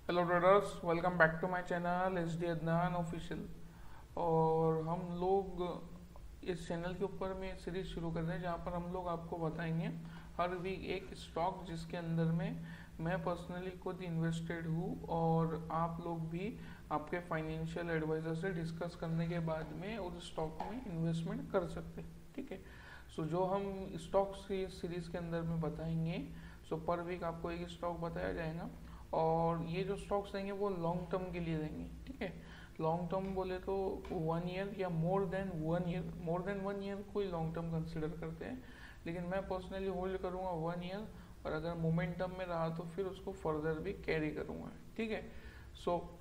Hello traders, welcome back to my channel S D Adnan official. और हम लोग इस चैनल के ऊपर में सीरीज शुरू कर रहे हैं जहाँ पर हम लोग आपको बताएंगे हर वीक एक स्टॉक जिसके अंदर में मैं पर्सनली खुद इन्वेस्टेड हूँ और आप लोग भी आपके फाइनेंशियल एडवाइजर से डिस्कस करने के बाद में उस स्टॉक में इन्वेस्टमेंट कर सकते हैं। ठीक है। सो जो हम स्टॉक्स की सीरीज के अंदर में बताएंगे, सो पर वीक आपको एक स्टॉक बताया जाएगा और ये जो स्टॉक्स देंगे वो लॉन्ग टर्म के लिए देंगे। ठीक है। लॉन्ग टर्म बोले तो 1 ईयर या मोर देन वन ईयर कोई लॉन्ग टर्म कंसिडर करते हैं, लेकिन मैं पर्सनली होल्ड करूँगा 1 ईयर और अगर मोमेंटम में रहा तो फिर उसको फर्दर भी कैरी करूँगा। ठीक है। सो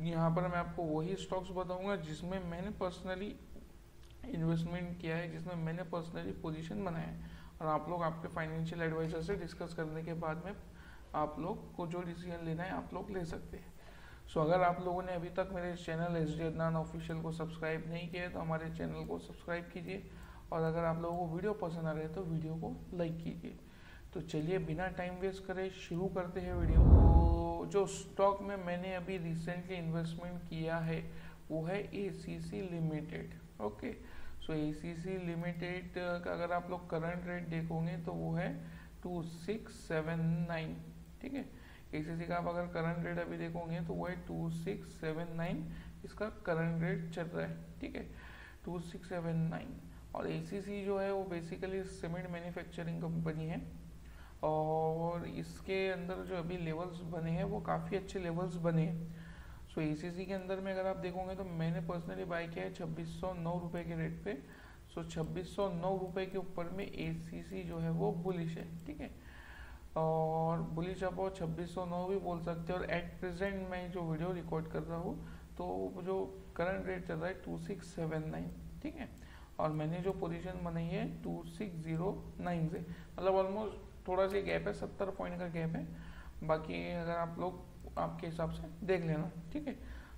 यहाँ पर मैं आपको वही स्टॉक्स बताऊँगा जिसमें मैंने पर्सनली इन्वेस्टमेंट किया है, जिसमें मैंने पर्सनली पोजीशन बनाया है, और आप लोग आपके फाइनेंशियल एडवाइजर से डिस्कस करने के बाद में आप लोग को जो डिसीजन लेना है आप लोग ले सकते हैं। सो अगर आप लोगों ने अभी तक मेरे channel S D Adnan official को सब्सक्राइब नहीं किया है तो हमारे चैनल को सब्सक्राइब कीजिए, और अगर आप लोगों को वीडियो पसंद आ रहा है तो वीडियो को लाइक कीजिए। तो चलिए बिना टाइम वेस्ट करे शुरू करते हैं वीडियो। तो जो स्टॉक में मैंने अभी रिसेंटली इन्वेस्टमेंट किया है वो है ACC लिमिटेड। ओके। सो ACC लिमिटेड का अगर आप लोग करंट रेट देखोगे तो वो है 2679। ठीक है। ACC का आप अगर करंट रेट अभी देखोगे तो वो है 2679, इसका करंट रेट चल रहा है। ठीक है। 2679। और ACC जो है वो बेसिकली सीमेंट मैन्युफैक्चरिंग कंपनी है और इसके अंदर जो अभी लेवल्स बने हैं वो काफ़ी अच्छे लेवल्स बने हैं। सो ACC के अंदर में अगर आप देखोगे तो मैंने पर्सनली बाय किया है 2609 रुपये के रेट पे। सो 2609 रुपये के ऊपर में ACC जो है वो बुलिश है। ठीक है। और बुलिश आप 2609 भी बोल सकते हैं। और एट प्रेजेंट मैं जो वीडियो रिकॉर्ड कर रहा हूँ तो जो करंट रेट चल रहा है 2679। ठीक है। और मैंने जो पोजीशन बनाई है 2609 से, मतलब ऑलमोस्ट थोड़ा सा गैप है, 70 पॉइंट का गैप है। बाकी अगर आप लोग आपके हिसाब से देख लेना। ठीक है।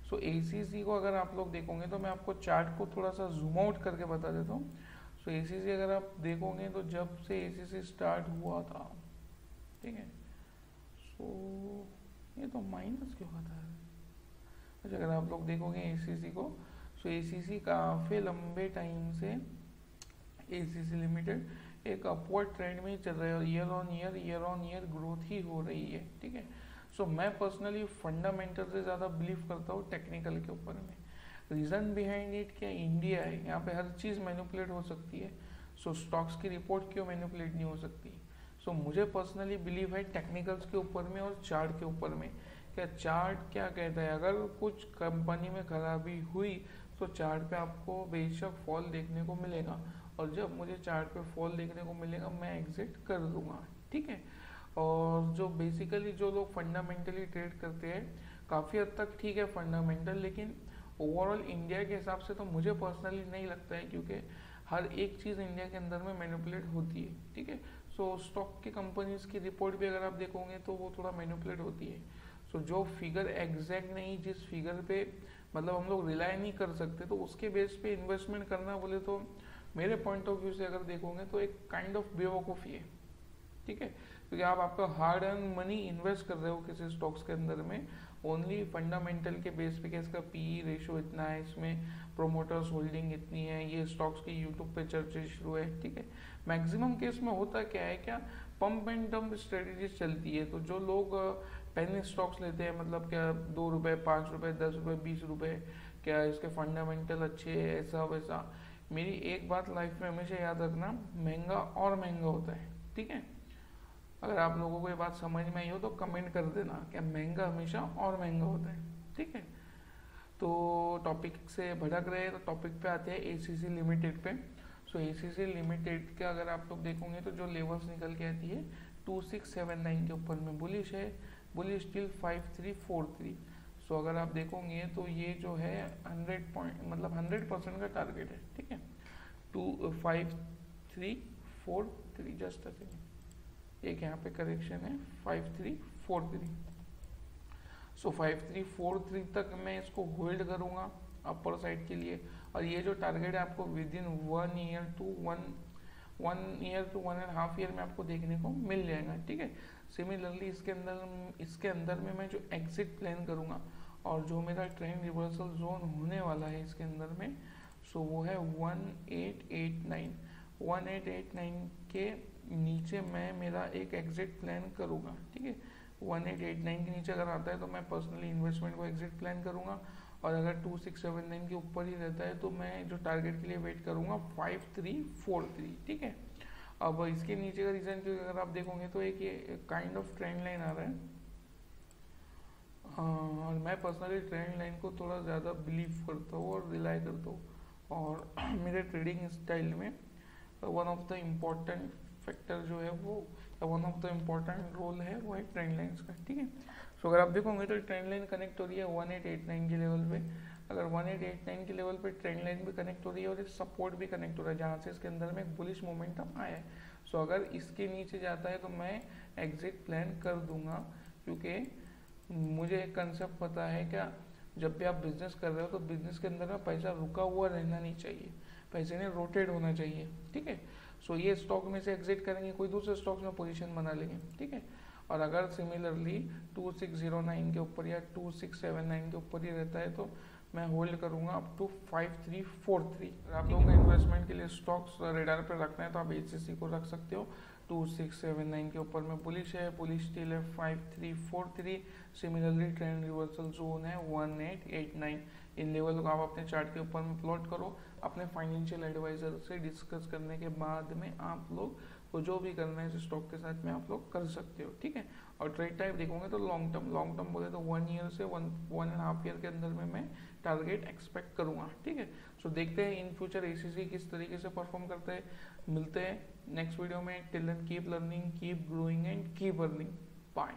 सो ACC को अगर आप लोग देखोगे तो मैं आपको चार्ट को थोड़ा सा जूम आउट करके बता देता हूँ। सो ACC अगर आप देखोगे तो जब से ACC स्टार्ट हुआ था, ठीक है, सो ये तो माइनस क्यों खाता है। अच्छा, अगर आप लोग देखोगे ACC को, सो ACC काफ़ी लंबे टाइम से ACC लिमिटेड एक अपवर्ड ट्रेंड में ही चल रहा है और ईयर ऑन ईयर ग्रोथ ही हो रही है। ठीक है। सो मैं पर्सनली फंडामेंटल से ज़्यादा बिलीव करता हूँ टेक्निकल के ऊपर में। रीज़न बिहाइंड इट क्या, इंडिया है, यहाँ पे हर चीज़ मैनिपुलेट हो सकती है। सो स्टॉक्स की रिपोर्ट क्यों मैनिपुलेट नहीं हो सकती। सो मुझे पर्सनली बिलीव है टेक्निकल्स के ऊपर में और चार्ट के ऊपर में। क्या चार्ट क्या कहता है, अगर कुछ कंपनी में खराबी हुई तो चार्ट पे आपको बेशक फॉल देखने को मिलेगा, और जब मुझे चार्ट पे फॉल देखने को मिलेगा मैं एग्जिट कर दूंगा। ठीक है। और जो बेसिकली जो लोग फंडामेंटली ट्रेड करते हैं काफ़ी हद तक ठीक है फंडामेंटल, लेकिन ओवरऑल इंडिया के हिसाब से तो मुझे पर्सनली नहीं लगता है, क्योंकि हर एक चीज़ इंडिया के अंदर में मैनिपुलेट होती है। ठीक है। सो स्टॉक की कंपनीज की रिपोर्ट भी अगर आप देखोगे तो वो थोड़ा मैनिपुलेट होती है। सो जो फिगर एग्जैक्ट नहीं, जिस फिगर पे मतलब हम लोग रिलाई नहीं कर सकते, तो उसके बेस पे इन्वेस्टमेंट करना बोले तो मेरे पॉइंट ऑफ व्यू से अगर देखोगे तो एक काइंड ऑफ बेवकूफ़ी है। ठीक है। क्योंकि आप आपका हार्ड अर्न मनी इन्वेस्ट कर रहे हो किसी स्टॉक्स के अंदर में ओनली फंडामेंटल के बेस पे कि इसका PE रेशो इतना है, इसमें प्रोमोटर्स होल्डिंग इतनी है, ये स्टॉक्स की यूट्यूब पे चर्चा शुरू है। ठीक है। मैक्सिमम केस में होता क्या है, क्या पंप एंड डंप स्ट्रेटेजी चलती है। तो जो लोग पहले स्टॉक्स लेते हैं, मतलब क्या 2 रुपये 5 रुपये 10 रुपये 20 रुपये, क्या इसके फंडामेंटल अच्छे है, ऐसा वैसा। मेरी एक बात लाइफ में हमेशा याद रखना, महंगा और महंगा होता है। ठीक है। अगर आप लोगों को ये बात समझ में आई हो तो कमेंट कर देना, क्या महंगा हमेशा और महंगा होता है। ठीक है। तो टॉपिक से भटक रहे हैं तो टॉपिक पे आते हैं ACC लिमिटेड पे। सो ACC लिमिटेड के अगर आप लोग देखोगे तो जो लेवल्स निकल के आती है 2679 के ऊपर में बुलिश है, बुलिश टिल 5343। सो अगर आप देखोगे तो ये जो है 100 पॉइंट मतलब 100% का टारगेट है। ठीक है। 5343, जस्ट अ सेकेंड, एक यहाँ पे करेक्शन है 5343। सो 5343 तक मैं इसको होल्ड करूँगा अपर साइड के लिए, और ये जो टारगेट है आपको within 1 year to 1.5 year में आपको देखने को मिल जाएगा। ठीक है। सिमिलरली इसके अंदर में मैं जो एग्जिट प्लान करूँगा और जो मेरा ट्रेंड रिवर्सल जोन होने वाला है इसके अंदर में, सो वो है 1889। 1889 के नीचे मैं मेरा एक एग्जिट प्लान करूँगा, ठीक है। 1889 के नीचे अगर आता है तो मैं पर्सनली इन्वेस्टमेंट को एग्जिट प्लान करूँगा, और अगर 2679 के ऊपर ही रहता है तो मैं जो टारगेट के लिए वेट करूँगा 5343, ठीक है। अब इसके नीचे का रीज़न क्योंकि अगर आप देखोगे तो एक ये काइंड ऑफ ट्रेंड लाइन आ रहा है, और मैं पर्सनली ट्रेंड लाइन को थोड़ा ज़्यादा बिलीव करता हूँ और रिलाई करता हूँ, और मेरे ट्रेडिंग स्टाइल में one of the important factor जो है वो, one of the important role है वो है ट्रेंड लाइन्स का, ठीक है। सो अगर आप देखोगे तो ट्रेंड लाइन कनेक्ट हो रही है 1889 के लेवल पे। अगर 1889 के लेवल पे ट्रेंड लाइन भी कनेक्ट हो रही है और सपोर्ट भी कनेक्ट हो रहा है जहाँ से इसके अंदर में एक बुलिश मोमेंटम आया है। सो अगर इसके नीचे जाता है तो मैं एग्जिट प्लान कर दूंगा, क्योंकि मुझे एक कंसेप्ट पता है क्या, जब भी आप बिजनेस कर रहे हो तो बिजनेस के अंदर में पैसा रुका हुआ रहना नहीं चाहिए, पैसे ने रोटेट होना चाहिए, ठीक है। सो ये स्टॉक में से एग्जिट करेंगे, कोई दूसरे स्टॉक में पोजीशन बना लेंगे, ठीक है। और अगर सिमिलरली 2609 के ऊपर या 2679 के ऊपर ही रहता है तो मैं होल्ड करूंगा अप टू 5343। अगर आप लोगों को इन्वेस्टमेंट के लिए स्टॉक्स रेडार पर रखना है तो आप HCC को रख सकते हो। 2679 के ऊपर में बुलिश है, बुलिश स्टिल है 5343। सिमिलरली ट्रेंड रिवर्सल जोन है 1889। इन लेवल को आप अपने चार्ट के ऊपर में प्लॉट करो, अपने फाइनेंशियल एडवाइजर से डिस्कस करने के बाद में आप लोग को जो भी करना है इस स्टॉक के साथ में आप लोग कर सकते हो, ठीक है। और ट्रेड टाइप देखोगे तो लॉन्ग टर्म बोले तो 1 ईयर से 1.5 ईयर के अंदर में मैं टारगेट एक्सपेक्ट करूंगा, ठीक है। सो देखते हैं इन फ्यूचर ACC किस तरीके से परफॉर्म करते हैं। मिलते हैं नेक्स्ट वीडियो में। Till then keep learning, keep growing and keep earning. Bye.